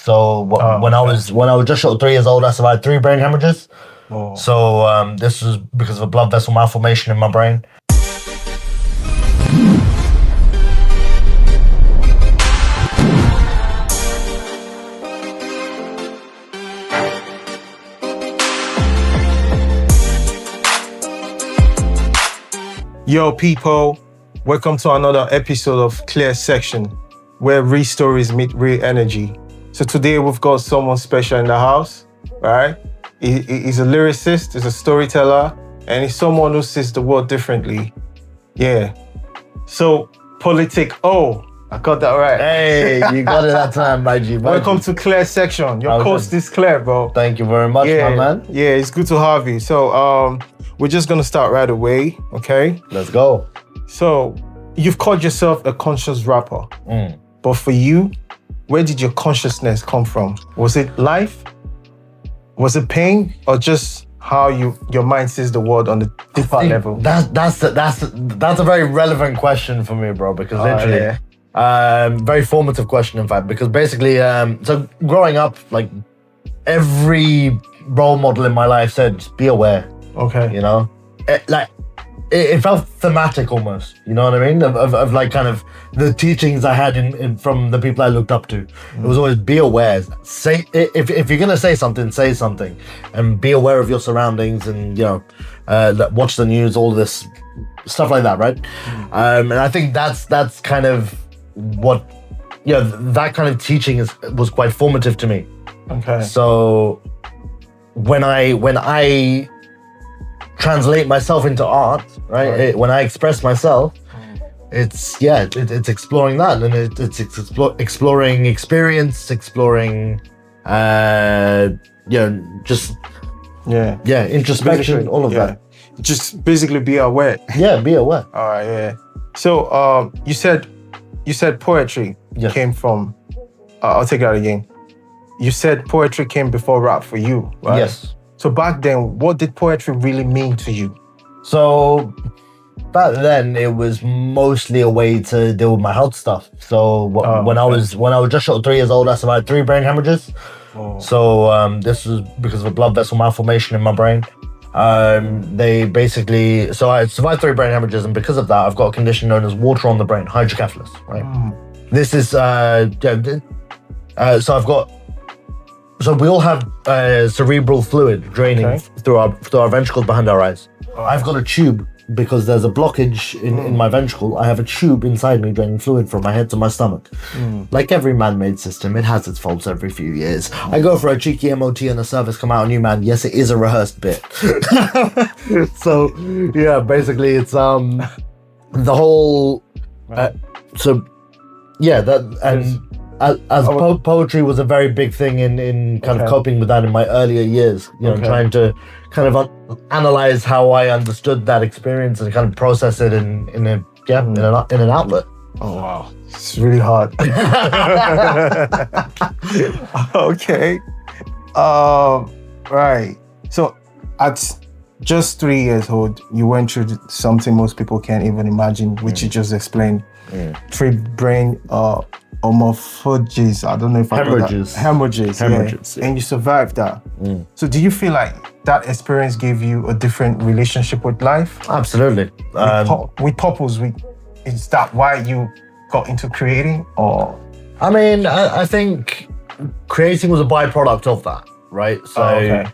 So when I was just short of 3 years old, I survived 3 brain hemorrhages. Oh. So this was because of a blood vessel malformation in my brain. Yo, people, welcome to another episode of Clear Section, where real stories meet real energy. So today we've got someone special in the house, right? He's a lyricist, he's a storyteller, and he's someone who sees the world differently. Yeah. So, Politik-O, I got that right. Hey, you got it that time, my G. Welcome to Clear Section. Your coast is clear, bro. Thank you very much, my man. Yeah, it's good to have you. So, we're just gonna start right away, okay? Let's go. So, you've called yourself a conscious rapper, but for you, where did your consciousness come from? Was it life? Was it pain, or just how your mind sees the world on the deeper level? That's a very relevant question for me, bro. Because literally, very formative question, in fact. Because basically, so growing up, like every role model in my life said, just be aware. Okay. You know, it felt thematic almost. You know what I mean? Of like kind of the teachings I had in from the people I looked up to. It was always be aware. Say if you're gonna say something, and be aware of your surroundings, and you know, watch the news, all this stuff like that, right? And I think that's kind of what, that kind of teaching was quite formative to me. Okay. So when I translate myself into art, right? When I express myself, it's exploring that, and it's exploring experience, exploring, introspection, all of that. Just basically be aware. Yeah, be aware. All right, yeah. So, you said poetry came from. I'll take that again. You said poetry came before rap for you, right? Yes. So back then, what did poetry really mean to you? So back then, it was mostly a way to deal with my health stuff. So when I was just short of 3 years old, I survived 3 brain hemorrhages. Oh. So this was because of a blood vessel malformation in my brain. So I survived 3 brain hemorrhages, and because of that, I've got a condition known as water on the brain, hydrocephalus. Right. This is So we all have cerebral fluid draining through our ventricles behind our eyes. I've got a tube because there's a blockage in my ventricle. I have a tube inside me draining fluid from my head to my stomach. Like every man-made system, it has its faults every few years. I go for a cheeky MOT and the service come out a new man. Yes, it is a rehearsed bit. So yeah, basically it's the whole. Poetry was a very big thing in kind of coping with that in my earlier years, trying to kind of analyze how I understood that experience and kind of process it in an outlet. Oh wow, it's really hard. Okay, right. So at just 3 years old, you went through something most people can't even imagine, which you just explained. 3 brain Haemorrhages. I don't know if I got that. Haemorrhages. Yeah. And you survived that. So do you feel like that experience gave you a different relationship with life? Absolutely. With purpose, is that why you got into creating? Or I mean, I think creating was a byproduct of that, right? So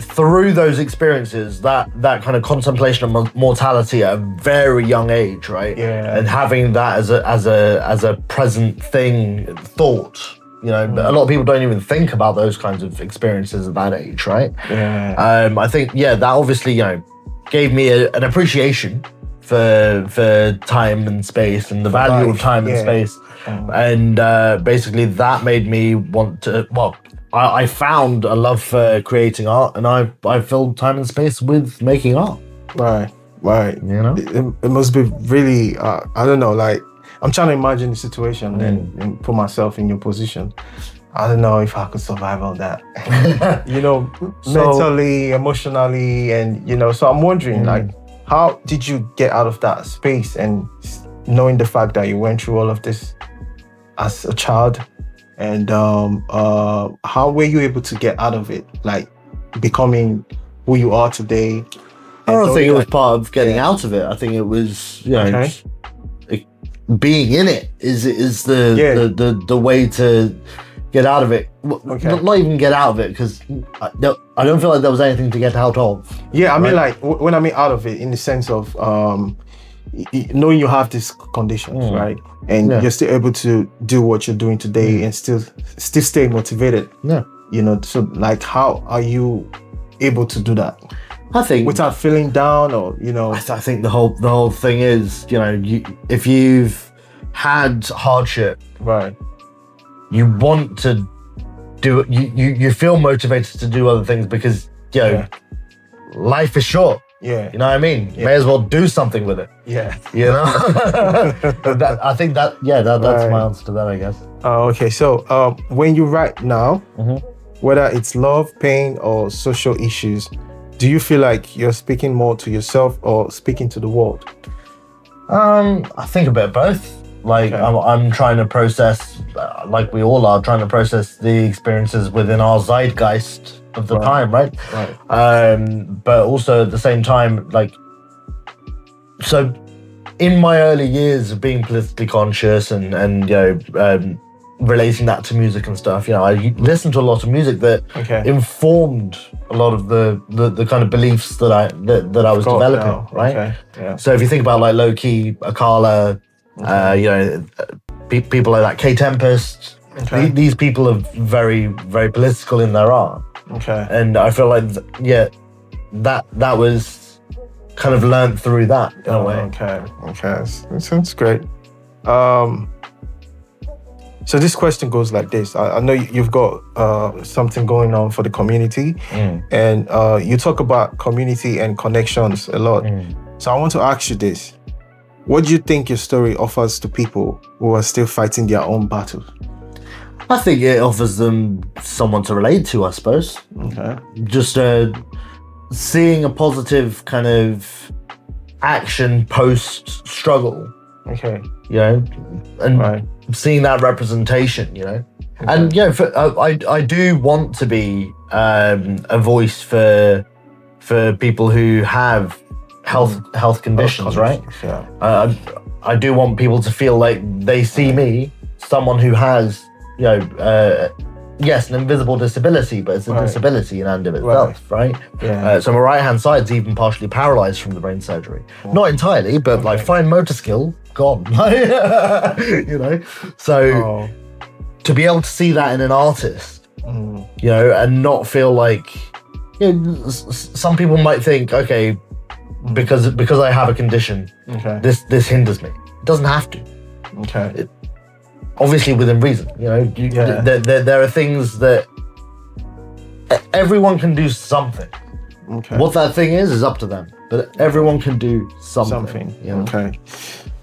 through those experiences, that kind of contemplation of mortality at a very young age, right? Yeah. And having that as a present thought. A lot of people don't even think about those kinds of experiences at that age, right? Yeah. I think that obviously gave me an appreciation for time and space and the value of time and space, and basically that made me want to. Well, I found a love for creating art, and I filled time and space with making art. Right. It must be really, I don't know, like, I'm trying to imagine the situation and put myself in your position. I don't know if I could survive all that. Mentally, emotionally, and, so I'm wondering, like, how did you get out of that space, and knowing the fact that you went through all of this as a child And how were you able to get out of it, like becoming who you are today? I don't think it was part of getting out of it. I think it was, being in it is the way to get out of it. Not even get out of it, because I don't feel like there was anything to get out of. Yeah, I mean, like when I mean out of it, in the sense of knowing you have these conditions, right, and you're still able to do what you're doing today and still stay motivated. Yeah, so like, how are you able to do that? I think without feeling down, or I think the whole thing is, if you've had hardship, right, you want to do it. You feel motivated to do other things because life is short. Yeah, you know what I mean. May as well do something with it. Yeah, I think that's my answer to that, I guess. Okay, so when you write now, whether it's love, pain, or social issues, do you feel like you're speaking more to yourself or speaking to the world? I think a bit of both. Like, I'm trying to process, like we all are, trying to process the experiences within our zeitgeist of the time, right? But also at the same time, like, so in my early years of being politically conscious and relating that to music and stuff, I listened to a lot of music that informed a lot of the kind of beliefs that I was developing, right? Okay. Yeah. So if you think about like Low Key, Akala, people like that, K Tempest, these people are very, very political in their art. Okay. And I feel like that was kind of learned through that in a way. Okay. That sounds great. So this question goes like this. I know you've got something going on for the community, and you talk about community and connections a lot. So I want to ask you this. What do you think your story offers to people who are still fighting their own battles? I think it offers them someone to relate to, I suppose. Okay. Just seeing a positive kind of action post-struggle. Okay. And seeing that representation, And I do want to be a voice for people who have health conditions, right? Yeah. I do want people to feel like they see me, someone who has, yes, an invisible disability, but it's a disability in and of itself, right? Yeah. So my right-hand side's even partially paralyzed from the brain surgery. Not entirely, but like fine motor skill, gone. So to be able to see that in an artist, and not feel like, some people might think, okay, because I have a condition, this hinders me. It doesn't have to. Okay. Obviously within reason, there are things that everyone can do something. Okay. What that thing is up to them, but everyone can do something. Okay.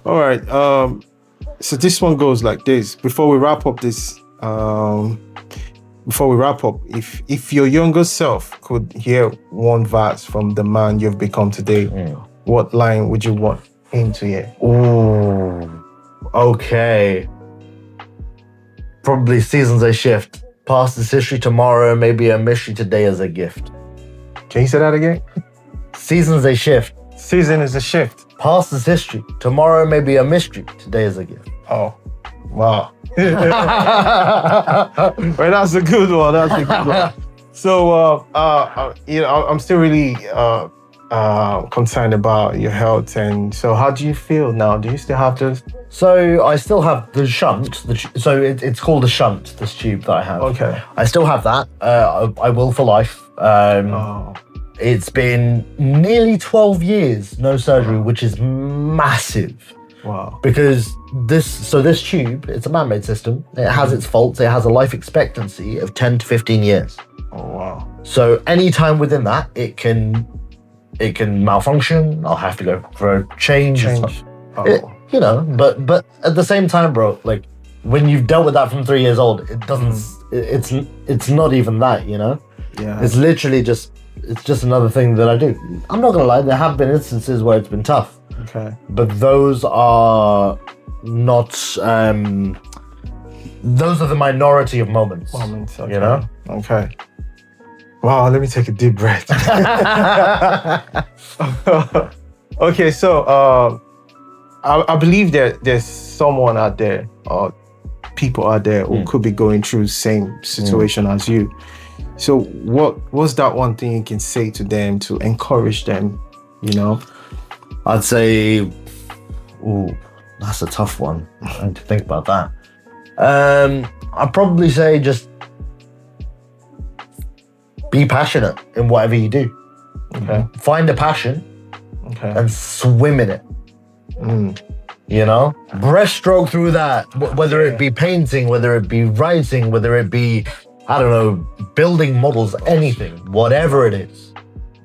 All right. So this one goes like this. Before we wrap up, if your younger self could hear one verse from the man you've become today, what line would you want him to hear? Ooh, okay. Probably seasons they shift. Past is history, tomorrow may be a mystery, today is a gift. Can you say that again? Seasons they shift. Season is a shift. Past is history, tomorrow may be a mystery, today is a gift. Oh, wow. Well, that's a good one. So, I'm still really concerned about your health. And so how do you feel now? Do you still have this? So I still have the shunt. So it's called a shunt, this tube that I have. Okay. I still have that. I will for life. It's been nearly 12 years, no surgery, which is massive. Wow. Because this tube, it's a man-made system. It has its faults. It has a life expectancy of 10 to 15 years. Oh, wow. So any time within that, it can malfunction. I'll have to go for a change. But at the same time, bro, like when you've dealt with that from 3 years old, it doesn't, it's not even that, Yeah. It's literally just another thing that I do. I'm not gonna lie, there have been instances where it's been tough. Okay. But those are not those are the minority of moments. Okay. You know? Okay. Wow, let me take a deep breath. Okay, so I believe that there's someone out there or people out there who could be going through the same situation as you. So what's that one thing you can say to them to encourage them, you know? I'd say, ooh, that's a tough one. I need to think about that. I'd probably say just be passionate in whatever you do. Okay. Find a passion and swim in it. You know? Breaststroke through that, whether it be painting, whether it be writing, whether it be, I don't know, building models, anything, whatever it is.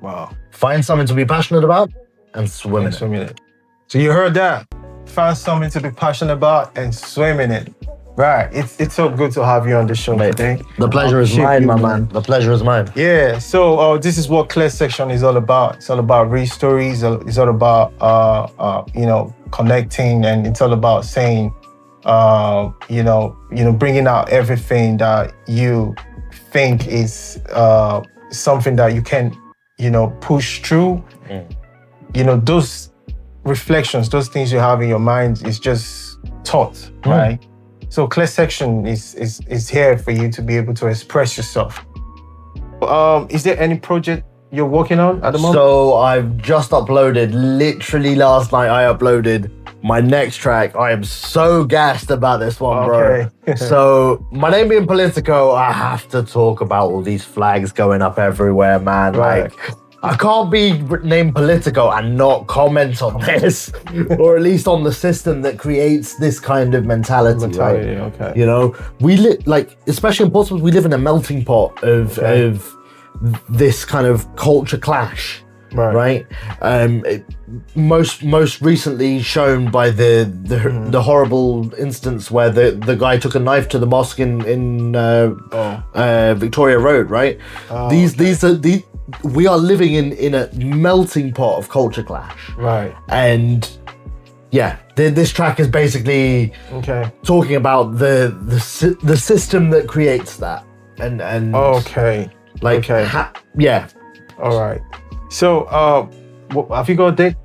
Wow. Find something to be passionate about and swim in it. So you heard that. Find something to be passionate about and swim in it. Right. It's so good to have you on the show today. The pleasure is mine, my man. The pleasure is mine. Yeah. So this is what Clear Section is all about. It's all about real stories. It's all about connecting, and it's all about saying, bringing out everything that you think is something that you can, push through. Those reflections, those things you have in your mind is just thought, right? So Clear Section is here for you to be able to express yourself. Is there any project you're working on at the moment? So I've just uploaded, literally last night I uploaded my next track. I am so gassed about this one, bro. So my name being Politik-O, I have to talk about all these flags going up everywhere, man. Right. Like, I can't be named Politik-O and not comment on this, or at least on the system that creates this kind of mentality, right? Okay. You know, we especially in Portsmouth, we live in a melting pot of this kind of culture clash, right? Most recently shown by the horrible instance where the guy took a knife to the mosque in Victoria Road, right? We are living in a melting pot of culture clash. Right. And yeah, this track is basically talking about the system that creates that. And yeah. All right. So have you got a date?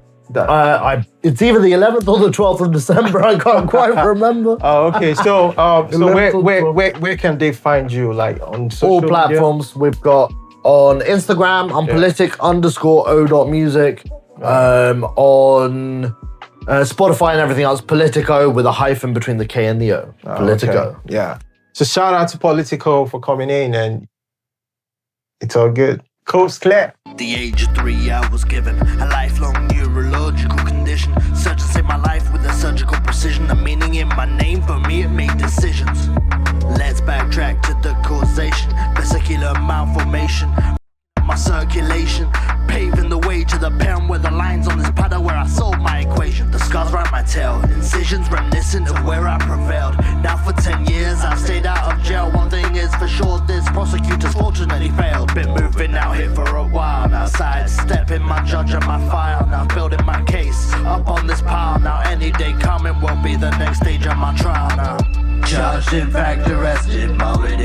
It's either the 11th or the 12th of December. I can't quite remember. Oh, okay. So where can they find you? Like on social all platforms media? We've got. On Instagram, I'm politic_o.music. On Spotify and everything else, Politik-O with a hyphen between the K and the O. Politik-O. Okay. Yeah. So shout out to Politik-O for coming in, and it's all good. Coast clear. The age of 3, I was given a lifelong neurological condition. Surgeons saved my life with a surgical precision. The meaning in my name, for me, it made decisions. Let's backtrack to the causation. Vesicular malformation. My circulation, paving the way to the pen where the lines on this paddle where I solved my equation. The scars write my tale, incisions reminiscent of where I prevailed. Now for 10 years I've stayed out of jail. One thing is for sure, this prosecutor's fortunately failed. Been moving out here for a while now, sidestepping my judge and my file. Now building my case up on this pile. Now any day coming will be the next stage of my trial now. Judged, in fact arrested, mulling